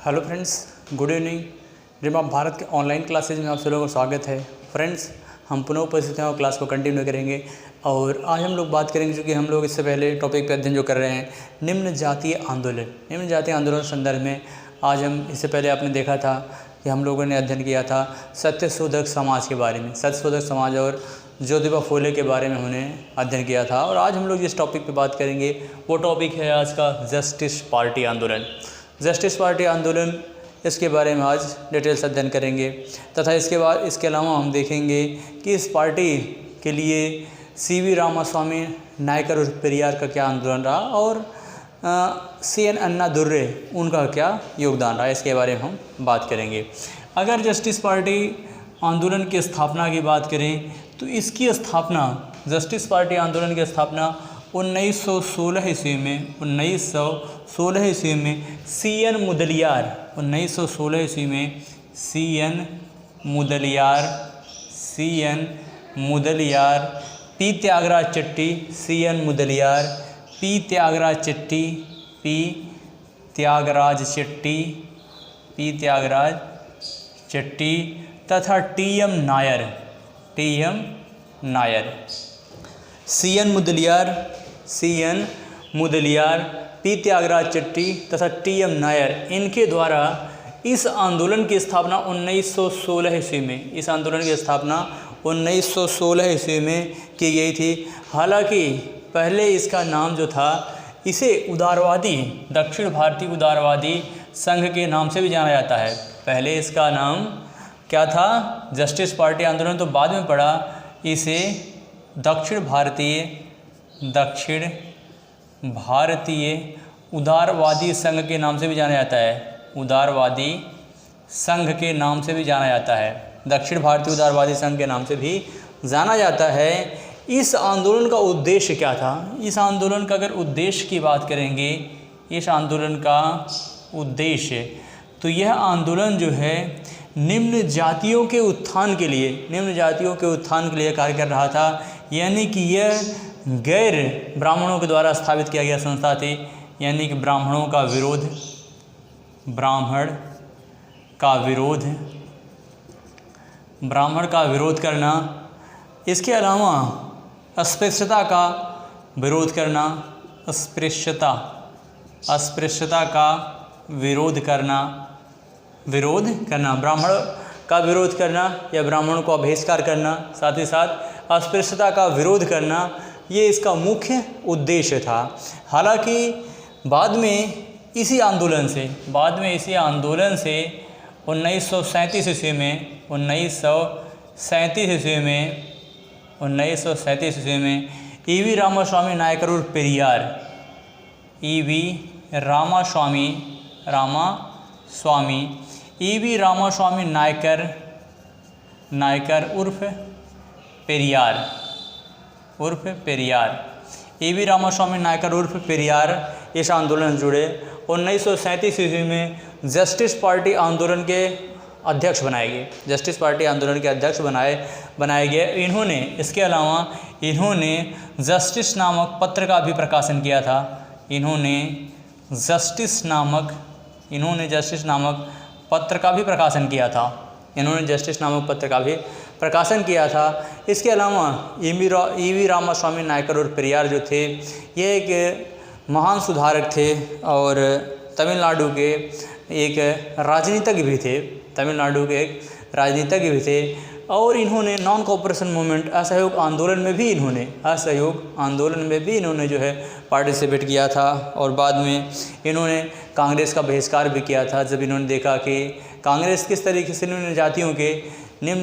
Hello friends, good evening. Rima Bharat के online classes में आप सभी लोगों का स्वागत है। फ्रेंड्स, हम पुनः उपस्थित हैं और क्लास को कंटिन्यू करेंगे। और आज हम लोग बात करेंगे, क्योंकि हम लोग इससे पहले टॉपिक पे अध्ययन जो कर रहे हैं, निम्न जातीय आंदोलन। निम्न जातीय आंदोलन संदर्भ में आज हम इससे पहले आपने देखा था कि हम लोगों ने अध्ययन किया था सत्यशोधक समाज के बारे में, सत्यशोधक समाज और ज्योतिबा फूले के बारे में हमने अध्ययन किया था। और आज हम लोग जिस टॉपिक पे बात करेंगे वो टॉपिक है आज का जस्टिस पार्टी आंदोलन। जस्टिस पार्टी आंदोलन, इसके बारे में आज डिटेल्स अध्ययन करेंगे तथा इसके अलावा हम देखेंगे कि इस पार्टी के लिए सीवी रामास्वामी नायकर और पेरियार का क्या आंदोलन रहा और CN अन्नादुर्रे उनका क्या योगदान रहा, इसके बारे में हम बात करेंगे। अगर जस्टिस पार्टी आंदोलन की स्थापना की बात करें तो इसकी स्थापना, जस्टिस पार्टी आंदोलन की स्थापना 1916 ईस्वी में 1916 ईस्वी में CN मुदलियार 1916 ईस्वी में CN Mudaliar P Thyagaraja Chetty CN Mudaliar P Thyagaraja Chetty तथा TM Nair. CN Mudaliar P Thyagaraja Chetty तथा TM नायर, इनके द्वारा इस आंदोलन की स्थापना 1916 ईस्वी में, इस आंदोलन की स्थापना 1916 ईस्वी में की गई थी। हालांकि पहले इसका नाम जो था, इसे उदारवादी, दक्षिण भारतीय उदारवादी संघ के नाम से भी जाना जाता है। पहले इसका नाम क्या था, जस्टिस पार्टी आंदोलन, तो बाद में पड़ा इसे दक्षिण भारतीय उदारवादी संघ के नाम से भी जाना जाता है। उदारवादी संघ के नाम से भी जाना जाता है, दक्षिण भारतीय उदारवादी संघ के नाम से भी जाना जाता है। इस आंदोलन का उद्देश्य क्या था? इस आंदोलन का अगर उद्देश्य की बात करेंगे, इस आंदोलन का उद्देश्य, तो यह आंदोलन जो है निम्न जातियों के उत्थान के लिए कार्य कर रहा था। यानी कि यह गैर ब्राह्मणों के द्वारा स्थापित किया गया संस्था थी। यानी कि ब्राह्मण का विरोध करना, इसके अलावा अस्पृश्यता का विरोध करना, अस्पृश्यता का विरोध करना, ब्राह्मण का विरोध करना या ब्राह्मणों को बहिष्कार करना, साथ ही साथ अस्पृश्यता का विरोध करना, ये इसका मुख्य उद्देश्य था। हालांकि बाद में इसी आंदोलन से 1937 ईस्वी में EV रामास्वामी नायकर और पेरियार, EV रामास्वामी नायकर उर्फ पेरियार इस आंदोलन से जुड़े। 1937 ईस्वी में जस्टिस पार्टी आंदोलन के अध्यक्ष बनाए गए, बनाए गए। इसके अलावा इन्होंने जस्टिस नामक पत्र का भी प्रकाशन किया था। इन्होंने जस्टिस नामक पत्र का भी प्रकाशन किया था। इसके अलावा EV रामास्वामी नायकर और पेरियार जो थे, ये एक महान सुधारक थे और तमिलनाडु के एक राजनीतिज्ञ भी थे। और इन्होंने नॉन कोऑपरेशन मूवमेंट, असहयोग आंदोलन में भी इन्होंने जो है पार्टिसिपेट किया था। और बाद में इन्होंने कांग्रेस का बहिष्कार भी किया था, जब इन्होंने देखा कि कांग्रेस किस तरीके से निम्न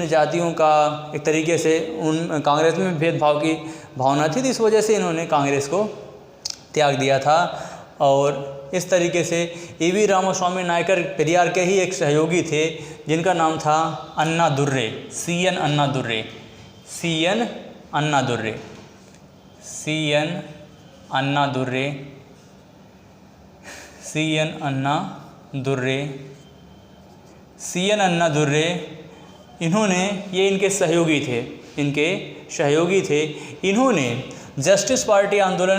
जातियों का एक तरीके से कांग्रेस में भेदभाव की भावना थी, तो इस वजह से इन्होंने कांग्रेस को त्याग दिया था। और इस तरीके से EV रामास्वामी नायकर पेरियार के ही एक सहयोगी थे, जिनका नाम था CN अन्नादुर्रे। इन्होंने, ये इनके सहयोगी थे। इन्होंने जस्टिस पार्टी आंदोलन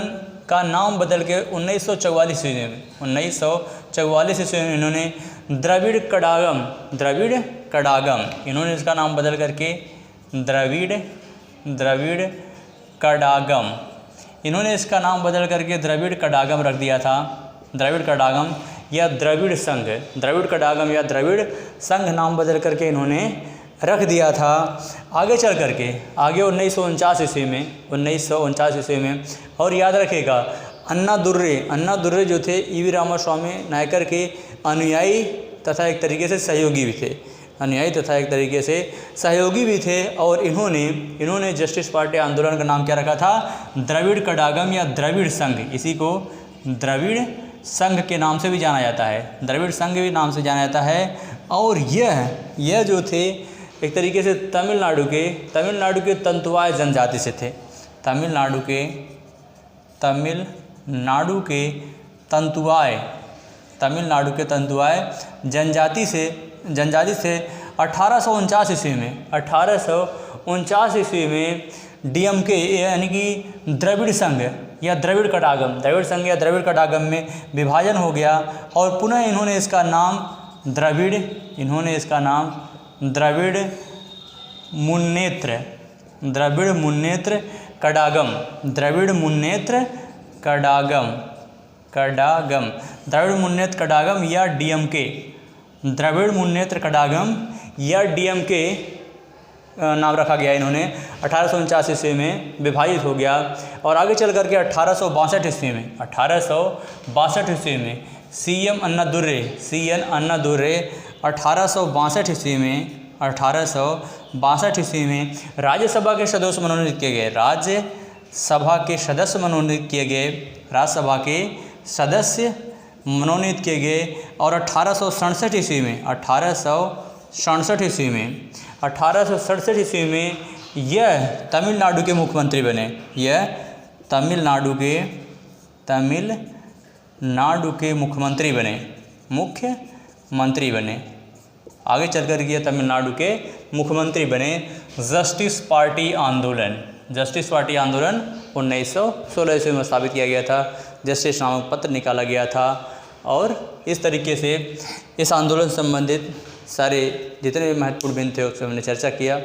का नाम बदल के 1944 ईस्वी में इन्होंने द्रविड़ कड़ागम, द्रविड़ कड़ागम, इन्होंने इसका नाम बदल करके द्रविड़ कड़ागम, इन्होंने इसका नाम बदल करके द्रविड़ कड़ागम रख दिया था। द्रविड़ कड़ागम या द्रविड़ संघ, द्रविड़ कड़ागम या द्रविड़ संघ नाम बदल करके इन्होंने रख दिया था। आगे चल करके आगे 1949 ईस्वी में और याद रखिएगा अन्ना दुर्रे जो थे ईवी रामास्वामी नायकर के अनुयायी तथा एक तरीके से सहयोगी भी थे, अनुयायी तथा एक तरीके से सहयोगी भी थे। और इन्होंने जस्टिस पार्टी आंदोलन का नाम क्या रखा था? द्रविड़ कड़ागम या द्रविड़ संघ, इसी को द्रविड़ संघ के नाम से भी जाना जाता है, द्रविड़ संघ भी नाम से जाना जाता है। और यह जो थे एक तरीके से तमिलनाडु के तंतुवाय जनजाति से थे, तमिलनाडु के तंतुवाय जनजाति से 1849 ईस्वी में डीएमके यानी कि द्रविड़ संघ या द्रविड़ कड़ागम में विभाजन हो गया और पुनः इन्होंने इसका नाम द्रविड़ मुन्नेत्र कड़ागम या डीएमके, द्रविड़ मुन्नेत्र कड़ागम या डीएमके नाम रखा गया। इन्होंने 1849 ईस्वी में विभाजित हो गया और आगे चल करके 1862 ईस्वी में सीएन अन्नादुर्रे 1862 ईस्वी में राज्यसभा के सदस्य मनोनीत किए गए और 1867 ईस्वी में यह तमिलनाडु के मुख्यमंत्री बने, आगे चलकर ये तमिलनाडु के मुख्यमंत्री बने। जस्टिस पार्टी आंदोलन 1916 ईस्वी में स्थापित किया गया था, जस्टिस नामक पत्र निकाला गया था और इस तरीके से इस आंदोलन संबंधित सारे जितने भी महत्वपूर्ण बिंदु थे उसमें हमने चर्चा किया।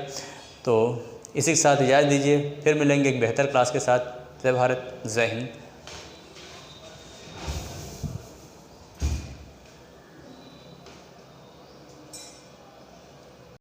तो इसी के साथ इजाज़त दीजिए, फिर मिलेंगे एक बेहतर क्लास के साथ। जय भारत, जय हिंद।